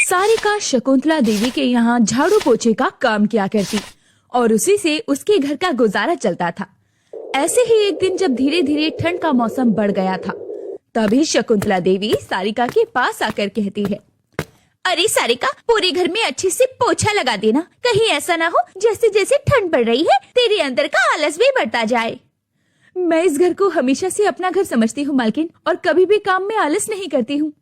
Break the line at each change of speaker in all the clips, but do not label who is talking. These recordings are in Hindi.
सारिका शकुंतला देवी के यहाँ झाड़ू पोछे का काम किया करती और उसी से उसके घर का गुजारा चलता था। ऐसे ही एक दिन जब धीरे धीरे ठंड का मौसम बढ़ गया था, तभी शकुंतला देवी सारिका के पास आकर कहती है, अरे सारिका, पूरे घर में अच्छे से पोछा लगा देना। कहीं ऐसा ना हो जैसे जैसे ठंड बढ़ रही है तेरे अंदर का आलस भी बढ़ता जाए। मैं इस घर को हमेशा से अपना घर समझती हूँ मालकिन, और कभी भी काम में आलस नहीं करती हूँ।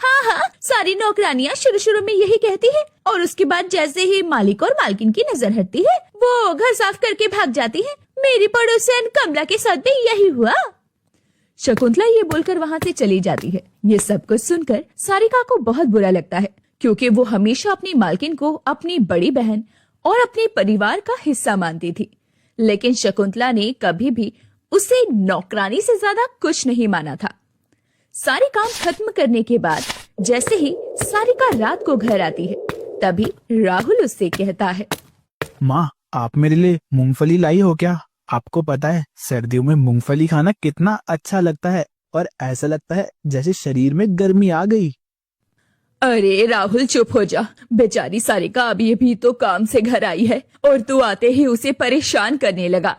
हाँ, सारी नौकरानियाँ शुरू में यही कहती है, और उसके बाद जैसे ही मालिक और मालकिन की नजर हटती है वो घर साफ करके भाग जाती है। मेरी पड़ोसन कमला के साथ भी यही हुआ। शकुंतला ये बोलकर वहाँ से चली जाती है। ये सब कुछ सुनकर सारिका को बहुत बुरा लगता है, क्योंकि वो हमेशा अपनी मालकिन को अपनी बड़ी बहन और अपने परिवार का हिस्सा मानती थी, लेकिन शकुंतला ने कभी भी उसे नौकरानी से ज्यादा कुछ नहीं माना था। सारे काम खत्म करने के बाद जैसे ही सारिका रात को घर आती है, तभी राहुल उससे कहता है,
माँ, आप मेरे लिए मूंगफली लाई हो क्या? आपको पता है सर्दियों में मूंगफली खाना कितना अच्छा लगता है और ऐसा लगता है जैसे शरीर में गर्मी आ गई।
अरे राहुल, चुप हो जा। बेचारी सारिका अभी तो काम से घर आई है और तू आते ही उसे परेशान करने लगा।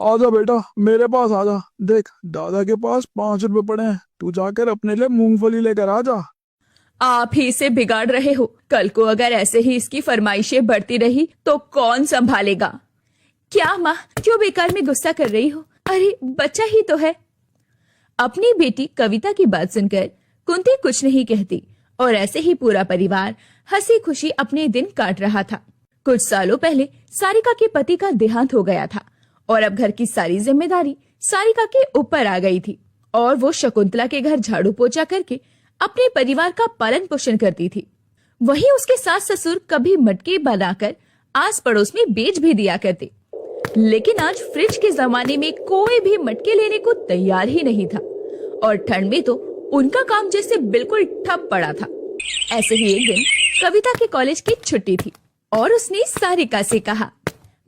आजा बेटा, मेरे पास आजा। देख, दादा के पास 5 रुपए पड़े हैं, तू जाकर अपने लिए मूंगफली लेकर आजा।
आप ही इसे बिगाड़ रहे हो। कल को अगर ऐसे ही इसकी फरमाइशें बढ़ती रही तो कौन संभालेगा? क्या माँ, क्यों बेकार में गुस्सा कर रही हो? अरे बच्चा ही तो है। अपनी बेटी कविता की बात सुनकर कुंती कुछ नहीं कहती और ऐसे ही पूरा परिवार हंसी खुशी अपने दिन काट रहा था। कुछ सालों पहले सारिका के पति का देहांत हो गया था और अब घर की सारी जिम्मेदारी सारिका के ऊपर आ गई थी और वो शकुंतला के घर झाड़ू पोछा करके अपने परिवार का पालन पोषण करती थी। वहीं उसके सास ससुर कभी मटके बनाकर आस पड़ोस में बेच भी दिया करते, लेकिन आज फ्रिज के जमाने में कोई भी मटके लेने को तैयार ही नहीं था और ठंड में तो उनका काम जैसे बिल्कुल ठप पड़ा था। ऐसे ही एक दिन कविता के कॉलेज की छुट्टी थी और उसने सारिका से कहा,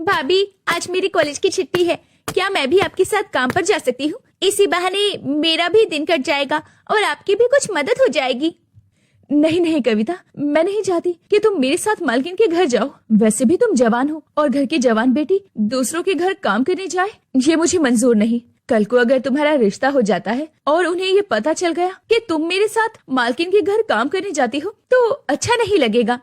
भाभी, आज मेरी कॉलेज की छुट्टी है, क्या मैं भी आपके साथ काम पर जा सकती हूँ? इसी बहाने मेरा भी दिन कट जाएगा और आपकी भी कुछ मदद हो जाएगी। नहीं कविता, मैं नहीं चाहती कि तुम मेरे साथ मालकिन के घर जाओ। वैसे भी तुम जवान हो और घर की जवान बेटी दूसरों के घर काम करने जाए, ये मुझे मंजूर नहीं। कल को अगर तुम्हारा रिश्ता हो जाता है और उन्हें ये पता चल गया कि तुम मेरे साथ मालकिन के घर काम करने जाती हो तो अच्छा नहीं लगेगा।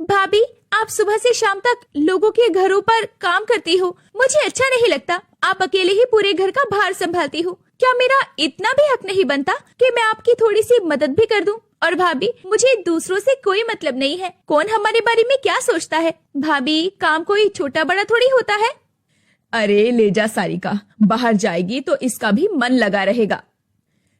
भाभी, आप सुबह से शाम तक लोगों के घरों पर काम करती हो, मुझे अच्छा नहीं लगता। आप अकेले ही पूरे घर का भार संभालती हो। क्या मेरा इतना भी हक नहीं बनता कि मैं आपकी थोड़ी सी मदद भी कर दूं? और भाभी, मुझे दूसरों से कोई मतलब नहीं है, कौन हमारे बारे में क्या सोचता है। भाभी, काम कोई छोटा बड़ा थोड़ी होता है। अरे ले जा सारिका, बाहर जाएगी तो इसका भी मन लगा रहेगा।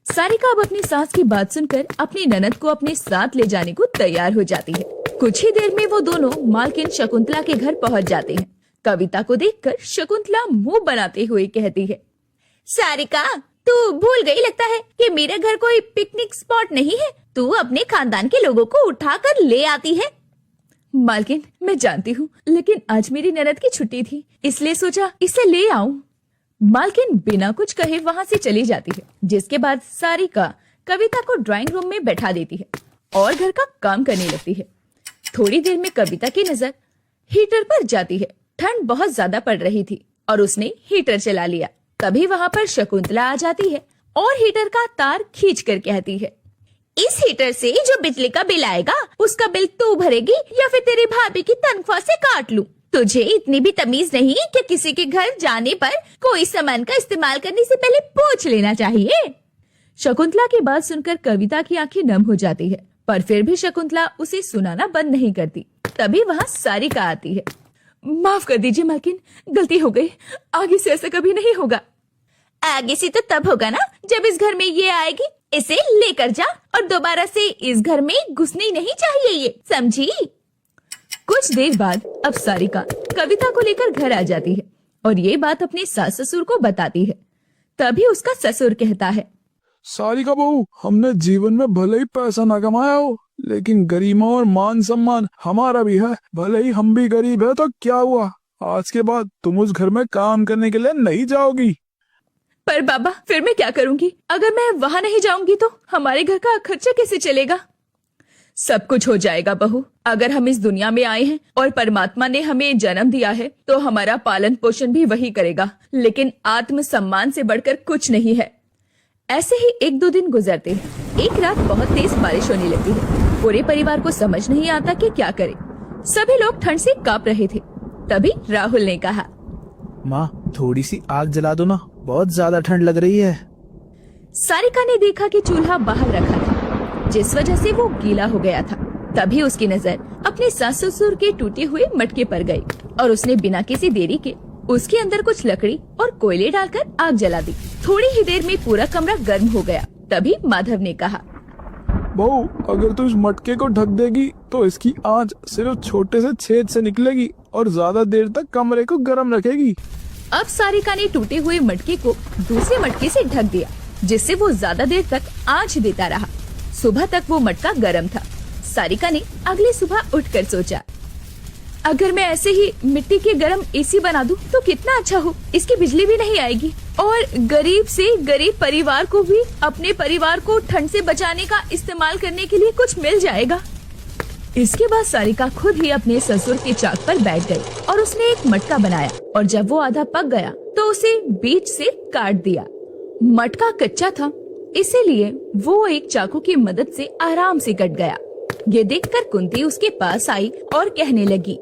सारिका अब अपनी सास की बात सुनकर अपनी ननद को अपने साथ ले जाने को तैयार हो जाती है। कुछ ही देर में वो दोनों मालकिन शकुंतला के घर पहुंच जाते हैं। कविता को देखकर शकुंतला मुंह बनाते हुए कहती है, सारिका, तू भूल गई लगता है कि मेरा घर कोई पिकनिक स्पॉट नहीं है। तू अपने खानदान के लोगों को उठाकर ले आती है। मालकिन, मैं जानती हूँ, लेकिन आज मेरी ननद की छुट्टी थी, इसलिए सोचा इसे ले आऊं। मालकिन बिना कुछ कहे वहाँ से चली जाती है, जिसके बाद सारिका कविता को ड्राइंग रूम में बैठा देती है और घर का काम करने लगती है। थोड़ी देर में कविता की नजर हीटर पर जाती है। ठंड बहुत ज्यादा पड़ रही थी और उसने हीटर चला लिया। तभी वहाँ पर शकुंतला आ जाती है और हीटर का तार खींचकर कहती है, इस हीटर से जो बिजली का बिल आएगा उसका बिल तू भरेगी या फिर तेरी भाभी की तनख्वाह से काट लूं? तुझे इतनी भी तमीज नहीं कि किसी के घर जाने पर कोई सामान का इस्तेमाल करने से पहले पूछ लेना चाहिए। शकुंतला की बात सुनकर कविता की आंखें नम हो जाती है, पर फिर भी शकुंतला उसे सुनाना बंद नहीं करती। तभी वहाँ सारिका आती है। माफ कर दीजिए मालकिन, गलती हो गई, आगे से ऐसा कभी नहीं होगा। आगे से तो तब होगा ना जब इस घर में ये आएगी। इसे लेकर जा और दोबारा से इस घर में घुसनी नहीं चाहिए, ये समझी? कुछ देर बाद अब सारिका कविता को लेकर घर आ जाती है और ये बात अपने सास ससुर को बताती है। तभी उसका ससुर कहता है,
सारिका बहू, हमने जीवन में भले ही पैसा न कमाया हो, लेकिन गरिमा और मान सम्मान हमारा भी है। भले ही हम भी गरीब है तो क्या हुआ, आज के बाद तुम उस घर में काम करने के लिए नहीं जाओगी।
पर बाबा, फिर मैं क्या करूंगी? अगर मैं वहाँ नहीं जाऊंगी तो हमारे घर का खर्चा कैसे चलेगा? सब कुछ हो जाएगा बहू। अगर हम इस दुनिया में आए हैं और परमात्मा ने हमें जन्म दिया है तो हमारा पालन पोषण भी वही करेगा, लेकिन आत्म सम्मान से बढ़कर कुछ नहीं है। ऐसे ही 1-2 दिन गुजरते हैं। एक रात बहुत तेज बारिश होने लगती है। पूरे परिवार को समझ नहीं आता कि क्या करे। सभी लोग ठंड से कांप रहे थे। तभी राहुल ने कहा,
माँ थोड़ी सी आग जला दो ना, बहुत ज्यादा ठंड लग रही है।
सारिका ने देखा कि चूल्हा बाहर रखा था, जिस वजह से वो गीला हो गया था। तभी उसकी नजर अपने सास ससुर के टूटे हुए मटके पर गई और उसने बिना किसी देरी के उसके अंदर कुछ लकड़ी और कोयले डालकर आग जला दी। थोड़ी ही देर में पूरा कमरा गर्म हो गया। तभी माधव ने कहा,
बहू अगर तू इस मटके को ढक देगी तो इसकी आंच सिर्फ छोटे से छेद से निकलेगी और ज्यादा देर तक कमरे को गर्म रखेगी।
अब सारिका ने टूटे हुए मटके को दूसरे मटके से ढक दिया, जिससे वो ज्यादा देर तक आंच देता रहा। सुबह तक वो मटका गर्म था। सारिका ने अगली सुबह उठकर सोचा, अगर मैं ऐसे ही मिट्टी के गर्म एसी बना दूं तो कितना अच्छा हो। इसकी बिजली भी नहीं आएगी और गरीब से गरीब परिवार को भी अपने परिवार को ठंड से बचाने का इस्तेमाल करने के लिए कुछ मिल जाएगा। इसके बाद सारिका खुद ही अपने ससुर के चाक पर बैठ गई और उसने एक मटका बनाया और जब वो आधा पक गया तो उसे बीच से काट दिया। मटका कच्चा था, इसीलिए वो एक चाकू की मदद से आराम से कट गया। ये देखकर कुंती उसके पास आई और कहने लगी,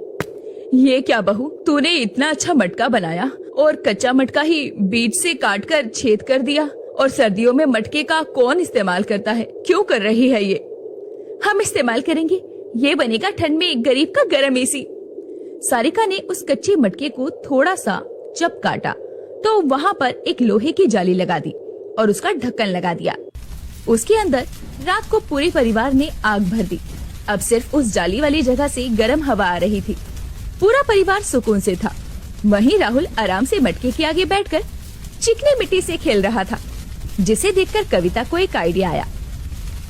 ये क्या बहू, तूने इतना अच्छा मटका बनाया और कच्चा मटका ही बीच से काट कर छेद कर दिया। और सर्दियों में मटके का कौन इस्तेमाल करता है? क्यों कर रही है ये? हम इस्तेमाल करेंगे, ये बनेगा ठंड में एक गरीब का गर्म एसी। सारिका ने उस कच्चे मटके को थोड़ा सा जब काटा तो वहाँ पर एक लोहे की जाली लगा दी और उसका ढक्कन लगा दिया। उसके अंदर रात को पूरे परिवार ने आग भर दी। अब सिर्फ उस जाली वाली जगह से गर्म हवा आ रही थी। पूरा परिवार सुकून से था। वहीं राहुल आराम से मटके के आगे बैठकर चिकनी मिट्टी से खेल रहा था, जिसे देखकर कविता को एक आइडिया आया।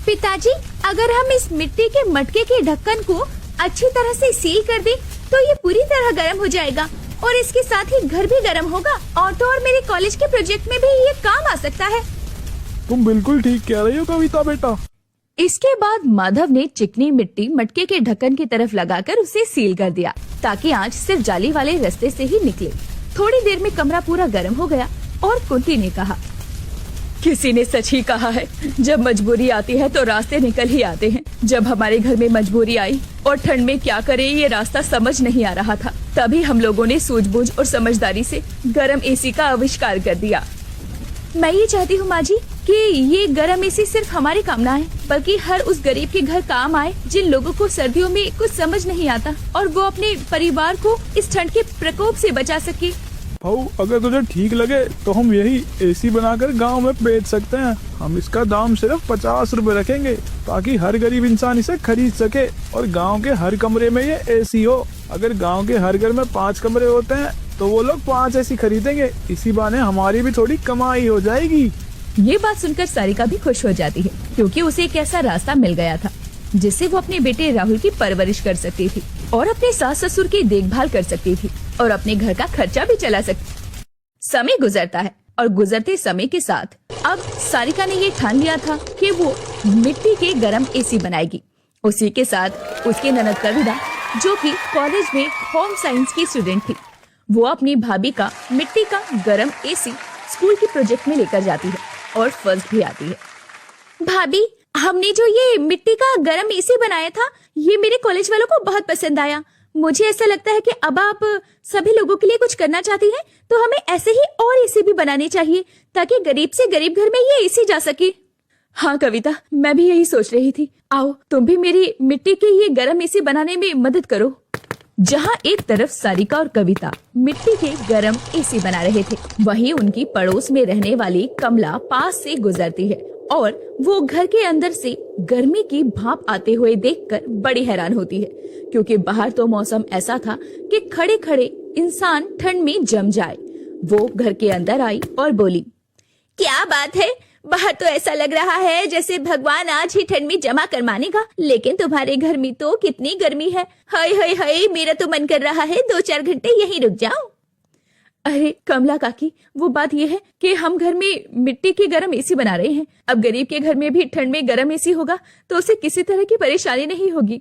पिताजी, अगर हम इस मिट्टी के मटके के ढक्कन को अच्छी तरह से सील कर दें तो ये पूरी तरह गर्म हो जाएगा और इसके साथ ही घर भी गर्म होगा। ऑटो और मेरे कॉलेज के प्रोजेक्ट में भी ये काम आ सकता है।
तुम बिल्कुल ठीक कह रही हो कविता बेटा।
इसके बाद माधव ने चिकनी मिट्टी मटके के ढक्कन की तरफ लगाकर उसे सील कर दिया ताकि आंच सिर्फ जाली वाले रास्ते से ही निकले। थोड़ी देर में कमरा पूरा गर्म हो गया और कुंती ने कहा, किसी ने सच ही कहा है, जब मजबूरी आती है तो रास्ते निकल ही आते हैं। जब हमारे घर में मजबूरी आई और ठंड में क्या करें ये रास्ता समझ नहीं आ रहा था, तभी हम लोगों ने सूझबूझ और समझदारी से गर्म एसी का आविष्कार कर दिया। मैं ये चाहती हूँ माँ जी कि ये गर्म एसी सिर्फ हमारे काम ना आए, बल्कि हर उस गरीब के घर काम आए जिन लोगों को सर्दियों में कुछ समझ नहीं आता और वो अपने परिवार को इस ठंड के प्रकोप से बचा सके।
भाऊ अगर तुझे ठीक लगे तो हम यही एसी बनाकर गांव में बेच सकते हैं। हम इसका दाम सिर्फ 50 रुपए रखेंगे ताकि हर गरीब इंसान इसे खरीद सके और गांव के हर कमरे में ये एसी हो। अगर गांव के हर घर में 5 कमरे होते हैं तो वो लोग 5 एसी खरीदेंगे। इसी बहाने हमारी भी थोड़ी कमाई हो जाएगी।
ये बात सुनकर सारिका भी खुश हो जाती है, क्योंकि उसे एक ऐसा रास्ता मिल गया था जिससे वो अपने बेटे राहुल की परवरिश कर सकती थी और अपने सास ससुर की देखभाल कर सकती थी और अपने घर का खर्चा भी चला सकती। समय गुजरता है और गुजरते समय के साथ अब सारिका ने ये ठान लिया था कि वो मिट्टी के गर्म एसी बनाएगी। उसी के साथ उसकी ननद कविता, जो कि कॉलेज में होम साइंस की स्टूडेंट थी, वो अपनी भाभी का मिट्टी का गर्म एसी स्कूल के प्रोजेक्ट में लेकर जाती है और फर्स्ट भी आती है। भाभी, हमने जो ये मिट्टी का गर्म एसी बनाया था ये मेरे कॉलेज वालों को बहुत पसंद आया। मुझे ऐसा लगता है कि अब आप सभी लोगों के लिए कुछ करना चाहती हैं, तो हमें ऐसे ही और एसी भी बनाने चाहिए ताकि गरीब से गरीब घर में ये एसी जा सके। हाँ कविता, मैं भी यही सोच रही थी। आओ तुम भी मेरी मिट्टी के ये गर्म एसी बनाने में मदद करो। जहाँ एक तरफ सारिका और कविता मिट्टी के गर्म एसी बना रहे थे, वहीं उनकी पड़ोस में रहने वाली कमला पास से गुजरती है और वो घर के अंदर से गर्मी की भाप आते हुए देखकर बड़ी हैरान होती है, क्योंकि बाहर तो मौसम ऐसा था कि खड़े खड़े इंसान ठंड में जम जाए। वो घर के अंदर आई और बोली, क्या बात है, बाहर तो ऐसा लग रहा है जैसे भगवान आज ही ठंड में जमा कर मानेगा, लेकिन तुम्हारे घर में तो कितनी गर्मी है। हाय हाय हाय, मेरा तो मन कर रहा है 2-4 घंटे यहीं रुक जाऊं। अरे कमला काकी, वो बात ये है कि हम घर में मिट्टी की गर्म एसी बना रहे हैं। अब गरीब के घर में भी ठंड में गर्म एसी होगा तो उसे किसी तरह की परेशानी नहीं होगी।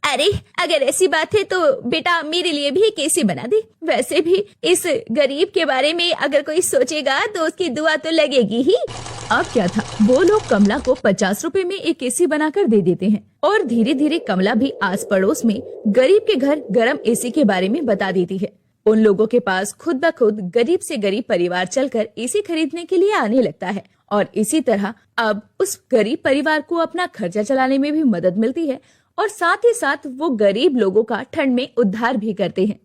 अरे अगर ऐसी बात है तो बेटा मेरे लिए भी एक एसी बना दे। वैसे भी इस गरीब के बारे में अगर कोई सोचेगा तो उसकी दुआ तो लगेगी ही। अब क्या था, वो लोग कमला को 50 रुपए में एक एसी बनाकर दे देते हैं और धीरे धीरे कमला भी आस पड़ोस में गरीब के घर गर्म एसी के बारे में बता देती है। उन लोगों के पास खुद ब खुद गरीब से गरीब परिवार चलकर एसी खरीदने के लिए आने लगता है और इसी तरह अब उस गरीब परिवार को अपना खर्चा चलाने में भी मदद मिलती है और साथ ही साथ वो गरीब लोगों का ठंड में उद्धार भी करते हैं।